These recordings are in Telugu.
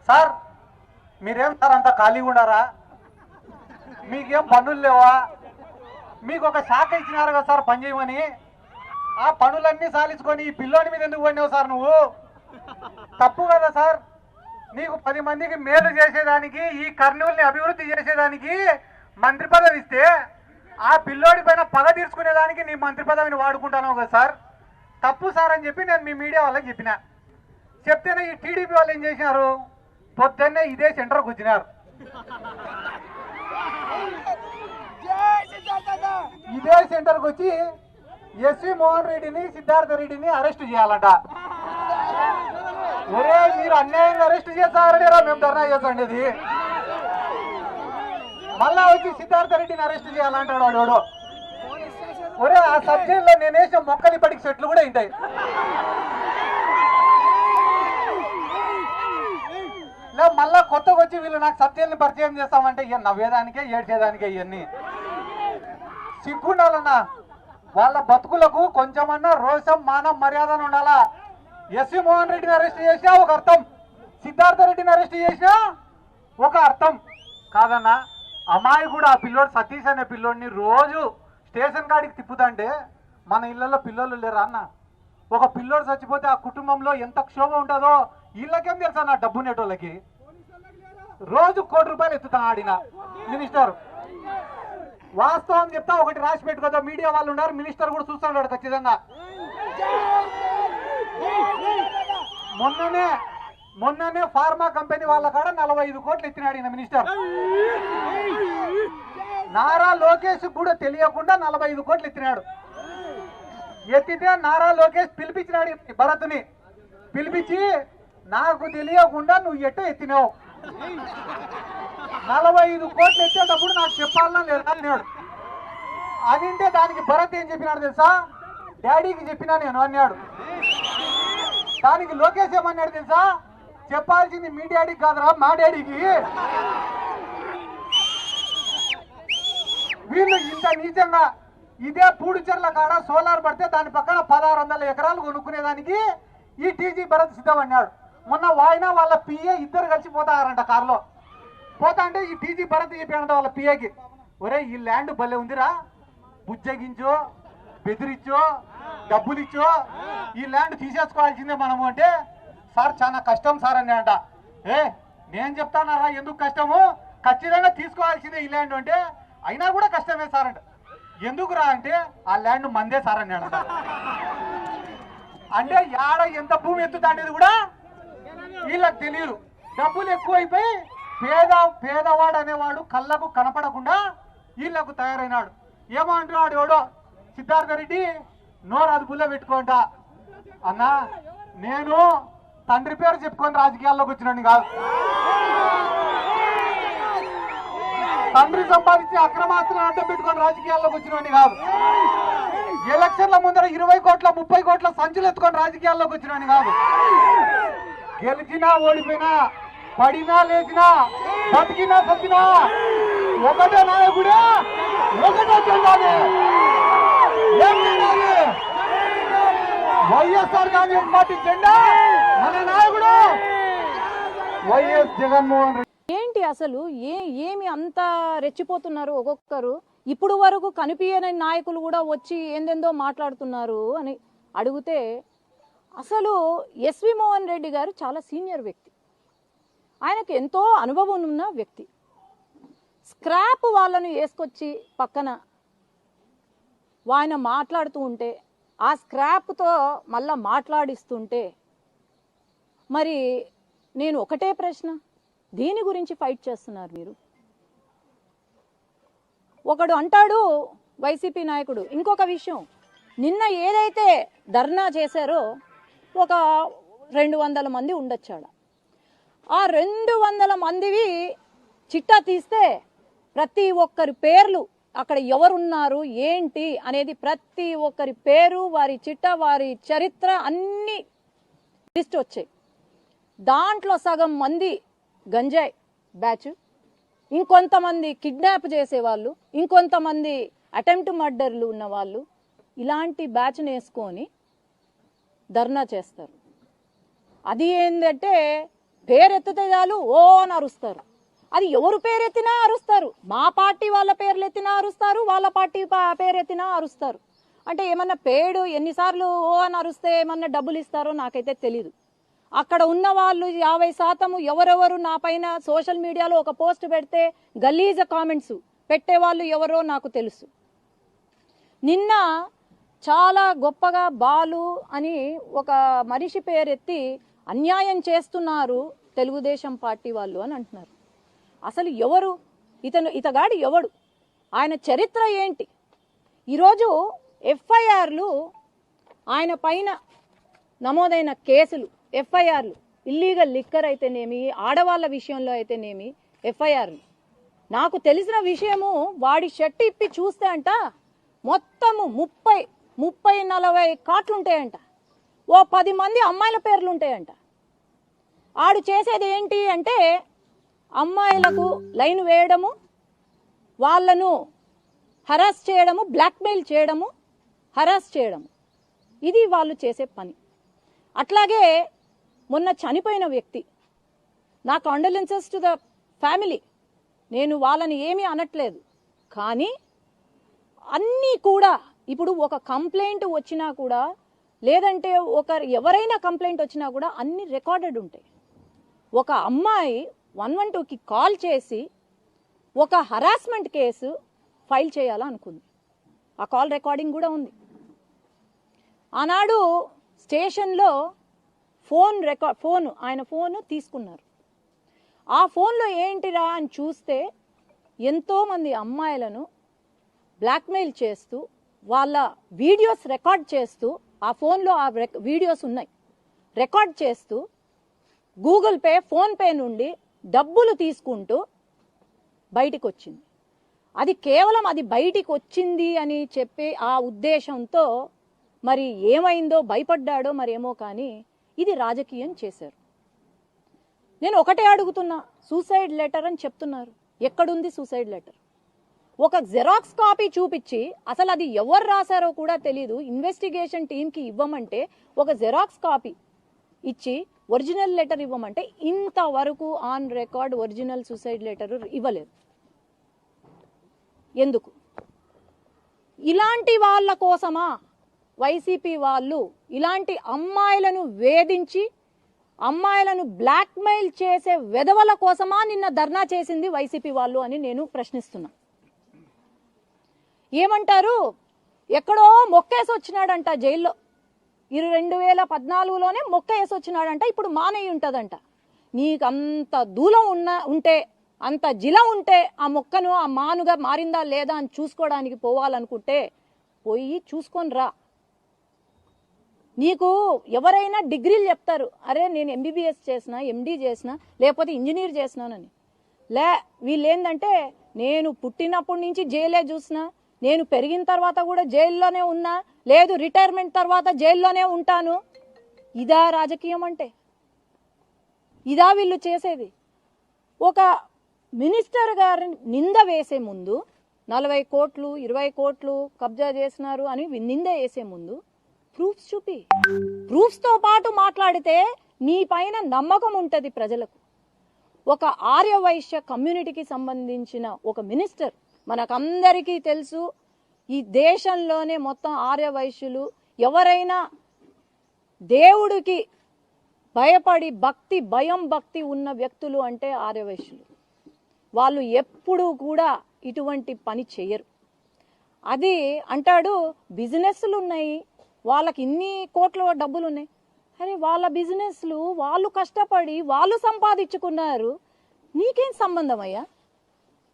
సార్ మీరేం సార్ అంత ఖాళీగా ఉన్నారా? మీకేం పనులు లేవా? మీకు ఒక శాఖ ఇచ్చినారు కదా సార్ పని చేయమని. ఆ పనులన్నీ సాలించుకొని ఈ పిల్లోని మీద ఎందుకు పడినావు సార్ నువ్వు? తప్పు కదా సార్. నీకు 10 మందికి మేలు చేసేదానికి, ఈ కర్నూలుని అభివృద్ధి చేసేదానికి మంత్రి పదవి ఇస్తే ఆ పిల్లోడి పైన పగ తీర్చుకునేదానికి నీ మంత్రి పదవిని వాడుకుంటాను కదా సార్. తప్పు సార్ అని చెప్పి నేను మీ మీడియా వాళ్ళకి చెప్పిన. చెప్తేనే ఈ టీడీపీ వాళ్ళు ఏం చేసినారు, పొద్దున్నే ఇదే సెంటర్కి వచ్చినారు. ఇదే సెంటర్కి వచ్చి ఎస్వి మోహన్ రెడ్డిని, సిద్ధార్థ రెడ్డిని అరెస్ట్ చేయాలంట. ఒరే మీరు అన్యాయంగా అరెస్ట్ చేస్తారని మేము ధర్నా చేస్తాండేది. మళ్ళా వచ్చి సిద్ధార్థ రెడ్డిని అరెస్ట్ చేయాలంటాడు వాడు. ఒరే ఆ సబ్జెక్ట్లో నేను వేసిన మొక్కలు ఇప్పటికి చెట్లు కూడా ఉంటాయి. లేదు మళ్ళా కొత్తగా వచ్చి వీళ్ళు నాకు సబ్జెక్ట్ని పరిచయం చేస్తామంటే ఇక నవ్వేదానికే ఏడ్చేదానికే ఇవన్నీ. సిగ్గుండాలన్నా వాళ్ళ బతుకులకు కొంచెమన్నా రోషం, మానం, మర్యాదను ఉండాలా. ఎస్వి మోహన్ రెడ్డిని అరెస్ట్ చేసినా ఒక అర్థం, సిద్ధార్థ రెడ్డిని అరెస్ట్ చేసినా ఒక అర్థం కాదన్నా. అమ్మాయి కూడా ఆ పిల్లోడు సతీష్ అనే పిల్లోడిని రోజు స్టేషన్ కాడికి తిప్పుతాంటే మన ఇళ్లలో పిల్లోళ్ళు లేరా అన్న? ఒక పిల్లోడు చచ్చిపోతే ఆ కుటుంబంలో ఎంత క్షోభ ఉంటుందో వీళ్ళకేం తెలుసా నా డబ్బు నెటోళ్ళకి. రోజు ₹1 కోటి ఎత్తుతా ఆడిన మినిస్టర్. వాస్తవం చెప్తా, ఒకటి రాసి పెట్టుకోదా, మీడియా వాళ్ళు ఉన్నారు, మినిస్టర్ కూడా చూస్తున్నాడు ఖచ్చితంగా. మొన్ననే ఫార్మా కంపెనీ వాళ్ళ కాడ 45 కోట్లు ఎత్తినాడు ఈయన మినిస్టర్. నారా లోకేష్ కూడా తెలియకుండా 45 కోట్లు ఎత్తినాడు. ఎత్తితే నారా లోకేష్ పిలిపించినాడు భరత్ని. పిలిపించి నాకు తెలియకుండా నువ్వు ఎట్టో ఎత్తినావు, 45 కోట్లు ఎత్తేటప్పుడు నాకు చెప్పాలన్నా లేదా అన్నాడు. అనింటే దానికి భరత్ ఏం చెప్పినాడు తెలుసా? డాడీకి చెప్పినా నేను అన్నాడు. దానికి లోకేష్ ఏమన్నాడు తెలుసా? చెప్పాల్సింది మీ డాడీకి కాదురా మా డాడీకి. వీళ్ళు ఇంత నీచంగా ఇదే పూడిచెర్ల కాడ సోలార్ పడితే దాని పక్కన 1600 ఎకరాలు కొనుక్కునేదానికి ఈ టీజీ భరత్ సిద్ధం అన్నాడు. మొన్న వాయినా వాళ్ళ పిఏ ఇద్దరు కలిసి పోతారంట కారులో. పోతా అంటే ఈ టీజీ భరత్ చెప్పాడంట వాళ్ళ పిఏకి, ఒరే ఈ ల్యాండ్ భలే ఉందిరా, బుజ్జగించో, బెదిరించో, డబ్బులు ఇచ్చో ఈ ల్యాండ్ తీసేసుకోవాల్సిందే మనము. అంటే సార్ చాలా కష్టం సార్ అని అంట. నేను చెప్తానారా ఎందుకు కష్టము, ఖచ్చితంగా తీసుకోవాల్సిందే ఈ ల్యాండ్ అంటే. అయినా కూడా కష్టమే సార్ అంట. ఎందుకురా అంటే ఆ ల్యాండ్ మందే సార్ అన్నాడు. అంటే యాడ ఎంత భూమి ఎత్తుతా అనేది కూడా వీళ్ళకి తెలియదు. డబ్బులు ఎక్కువైపోయి పేదవాడు అనేవాడు కళ్ళకు కనపడకుండా వీళ్ళకు తయారైనాడు. ఏమో అంటున్నాడు ఎవడో సిద్ధార్థ రెడ్డి, నోరు అదుపులో పెట్టుకోంట అన్నా. నేను తండ్రి పేరు చెప్పుకొని రాజకీయాల్లోకి వచ్చినాను కాదు, తండ్రి సంపాదించి అక్రమాస్తులను అడ్డం పెట్టుకొని రాజకీయాల్లోకి వచ్చినోని కాదు, ఎలక్షన్ల ముందర 20 కోట్ల 30 కోట్ల సంచులు ఎత్తుకొని రాజకీయాల్లోకి వచ్చినోని కాదు. గెలిచినా ఓడిపోయినా, పడినా లేచినా, బతికినా సచ్చినా ఒకటే నాయకుడే, ఒకటే చెందాలి. వైఎస్ఆర్ కాంగ్రెస్ పార్టీ జెండా, మన నాయకుడు వైఎస్ జగన్మోహన్ రెడ్డి. ఏంటి అసలు ఏమి అంత రెచ్చిపోతున్నారు ఒక్కొక్కరు? ఇప్పుడు వరకు కనిపించని నాయకులు కూడా వచ్చి ఏందేందో మాట్లాడుతున్నారు అని అడిగితే, అసలు ఎస్వి మోహన్ రెడ్డి గారు చాలా సీనియర్ వ్యక్తి, ఆయనకు ఎంతో అనుభవం ఉన్న వ్యక్తి. స్క్రాప్ వాళ్ళను వేసుకొచ్చి పక్కన ఆయన మాట్లాడుతూ ఉంటే, ఆ స్క్రాప్తో మళ్ళా మాట్లాడిస్తుంటే, మరి నేను ఒకటే ప్రశ్న, దీని గురించి ఫైట్ చేస్తున్నారు మీరు? ఒకడు అంటాడు వైసీపీ నాయకుడు. ఇంకొక విషయం, నిన్న ఏదైతే ధర్నా చేశారో ఒక 200 మంది ఉండొచ్చాడ. ఆ 200 మందివి చిట్టా తీస్తే ప్రతి ఒక్కరి పేర్లు, అక్కడ ఎవరున్నారు ఏంటి అనేది ప్రతి ఒక్కరి పేరు, వారి చిట్టా, వారి చరిత్ర అన్ని లిస్ట్ వచ్చాయి. దాంట్లో సగం మంది గంజాయి బ్యాచ్, ఇంకొంతమంది కిడ్నాప్ చేసేవాళ్ళు, ఇంకొంతమంది అటెంప్ట్ మర్డర్లు ఉన్న వాళ్ళు, ఇలాంటి బ్యాచ్ని వేసుకొని ధర్నా చేస్తారు. అది ఏంటంటే పేరెత్తితే చాలు ఓ అని అరుస్తారు. అది ఎవరు పేరెత్తినా అరుస్తారు. మా పార్టీ వాళ్ళ పేర్లు ఎత్తినా అరుస్తారు, వాళ్ళ పార్టీ పేరెత్తినా అరుస్తారు. అంటే ఏమన్నా పేడు ఎన్నిసార్లు ఓ అని అరుస్తే ఏమన్నా డబ్బులు ఇస్తారో నాకైతే తెలీదు. అక్కడ ఉన్న వాళ్ళు 50% ఎవరెవరు నా పైన సోషల్ మీడియాలో ఒక పోస్ట్ పెడితే గలీజ కామెంట్స్ పెట్టేవాళ్ళు ఎవరో నాకు తెలుసు. నిన్న చాలా గొప్పగా బాలు అని ఒక మనిషి పేరెత్తి అన్యాయం చేస్తున్నారు తెలుగుదేశం పార్టీ వాళ్ళు అని అంటున్నారు. అసలు ఎవరు ఇతగాడు ఎవడు, ఆయన చరిత్ర ఏంటి? ఈరోజు ఎఫ్ఐఆర్లు, ఆయన పైన నమోదైన కేసులు, ఎఫ్ఐఆర్లు, ఇల్లీగల్ లిక్కర్ అయితేనేమి, ఆడవాళ్ళ విషయంలో అయితేనేమి ఎఫ్ఐఆర్లు. నాకు తెలిసిన విషయము, వాడి షర్ట్ ఇప్పి చూస్తే అంట మొత్తము 30-40 కార్ట్లు ఉంటాయంట. ఓ 10 మంది అమ్మాయిల పేర్లు ఉంటాయంట. ఆడు చేసేది ఏంటి అంటే అమ్మాయిలకు లైన్ వేయడము, వాళ్ళను హరాస్ చేయడము, బ్లాక్మెయిల్ చేయడము, హరాస్ చేయడము, ఇది వాళ్ళు చేసే పని. అట్లాగే మొన్న చనిపోయిన వ్యక్తి, నా కాండోలెన్సెస్ టు ద ఫ్యామిలీ, నేను వాళ్ళని ఏమీ అనట్లేదు. కానీ అన్నీ కూడా ఇప్పుడు ఒక కంప్లైంట్ వచ్చినా కూడా, లేదంటే ఎవరైనా కంప్లైంట్ వచ్చినా కూడా అన్ని రికార్డెడ్ ఉంటాయి. ఒక అమ్మాయి 112కి కాల్ చేసి ఒక హరాస్మెంట్ కేసు ఫైల్ చేయాలనుకుంది. ఆ కాల్ రికార్డింగ్ కూడా ఉంది. ఆనాడు స్టేషన్లో ఆయన ఫోన్ తీసుకున్నారు. ఆ ఫోన్లో ఏంటిరా అని చూస్తే ఎంతోమంది అమ్మాయిలను బ్లాక్మెయిల్ చేస్తూ వాళ్ళ వీడియోస్ రికార్డ్ చేస్తూ, ఆ ఫోన్లో ఆ వీడియోస్ ఉన్నాయి, రికార్డ్ చేస్తూ గూగుల్ పే, ఫోన్పే నుండి డబ్బులు తీసుకుంటూ బయటికి వచ్చింది. అది కేవలం అది బయటికి వచ్చింది అని చెప్పి ఆ ఉద్దేశంతో మరి ఏమైందో, భయపడ్డాడో మరేమో, కానీ ఇది రాజకీయం చేశారు. నేను ఒకటే అడుగుతున్నా, సూసైడ్ లెటర్ అని చెప్తున్నారు, ఎక్కడుంది సూసైడ్ లెటర్? ఒక జెరాక్స్ కాపీ చూపించి, అసలు అది ఎవరు రాశారో కూడా తెలీదు, ఇన్వెస్టిగేషన్ టీంకి ఇవ్వమంటే ఒక జెరాక్స్ కాపీ ఇచ్చి ఒరిజినల్ లెటర్ ఇవ్వమంటే ఇంతవరకు on record original suicide letter ఇవ్వలేదు. ఎందుకు? ఇలాంటి వాళ్ళ కోసమా వైసీపీ వాళ్ళు ఇలాంటి అమ్మాయిలను వేధించి అమ్మాయిలను బ్లాక్మెయిల్ చేసే వెధవల కోసమా నిన్న ధర్నా చేసింది వైసీపీ వాళ్ళు అని నేను ప్రశ్నిస్తున్నా. ఏమంటారు? ఎక్కడో మొక్కేసి వచ్చినాడంట జైల్లో, 2014లోనే మొక్క వేసి వచ్చినాడంట, ఇప్పుడు మానేయి ఉంటుందంట. నీకు అంత దూలం ఉంటే, అంత జిల ఉంటే, ఆ మొక్కను ఆ మానుగా మారిందా లేదా అని చూసుకోవడానికి పోవాలనుకుంటే పోయి చూసుకొని రా. నీకు ఎవరైనా డిగ్రీలు చెప్తారు, అరే నేను ఎంబీబీఎస్ చేసిన, ఎండీ చేసిన, లేకపోతే ఇంజనీర్ చేసినానని. వీళ్ళు ఏంటంటే నేను పుట్టినప్పటి నుంచి జైలే చూసిన, నేను పెరిగిన తర్వాత కూడా జైల్లోనే ఉన్నా, లేదు రిటైర్మెంట్ తర్వాత జైల్లోనే ఉంటాను. ఇదా రాజకీయం అంటే? ఇదా వీళ్ళు చేసేది? ఒక మినిస్టర్ గారిని నింద వేసే ముందు 40 కోట్లు 20 కోట్లు కబ్జా చేసినారు అని నింద వేసే ముందు ప్రూఫ్స్ చూపి, ప్రూఫ్స్తో పాటు మాట్లాడితే నీ పైన నమ్మకం ఉంటుంది ప్రజలకు. ఒక ఆర్యవైశ్య కమ్యూనిటీకి సంబంధించిన ఒక మినిస్టర్, మనకందరికీ తెలుసు, ఈ దేశంలోనే మొత్తం ఆర్యవైశ్యులు, ఎవరైనా దేవుడికి భయపడి భక్తి ఉన్న వ్యక్తులు అంటే ఆర్యవైశ్యులు. వాళ్ళు ఎప్పుడూ కూడా ఇటువంటి పని చేయరు. అది అంటాడు బిజినెస్లు ఉన్నాయి, వాళ్ళకి ఇన్ని కోట్ల డబ్బులు ఉన్నాయి. అరే వాళ్ళ బిజినెస్లు వాళ్ళు కష్టపడి వాళ్ళు సంపాదించుకున్నారు, నీకేం సంబంధం అయ్యా?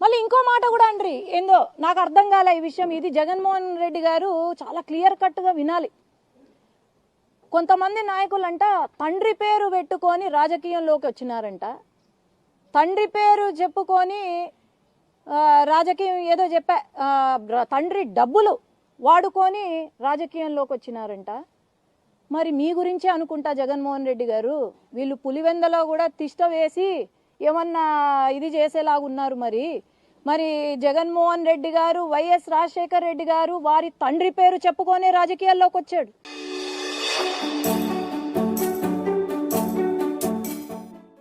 మళ్ళీ ఇంకో మాట కూడా అండ్రి, ఏందో నాకు అర్థం కాలే ఈ విషయం. ఇది జగన్మోహన్ రెడ్డి గారు చాలా క్లియర్ కట్గా వినాలి. కొంతమంది నాయకులంట తండ్రి పేరు పెట్టుకొని రాజకీయంలోకి వచ్చినారంట, తండ్రి పేరు చెప్పుకొని రాజకీయం ఏదో తండ్రి డబ్బులు వాడుకొని రాజకీయంలోకి వచ్చినారంట. మరి మీ గురించే అనుకుంటా జగన్మోహన్ రెడ్డి గారు, వీళ్ళు పులివెందలో కూడా తిష్ట వేసి ఏమన్నా ఇది చేసేలాగున్నారు. మరి జగన్మోహన్ రెడ్డి గారు, వైఎస్ రాజశేఖర్ రెడ్డి గారు వారి తండ్రి పేరు చెప్పుకొనే రాజకీయాల్లోకి వచ్చాడు.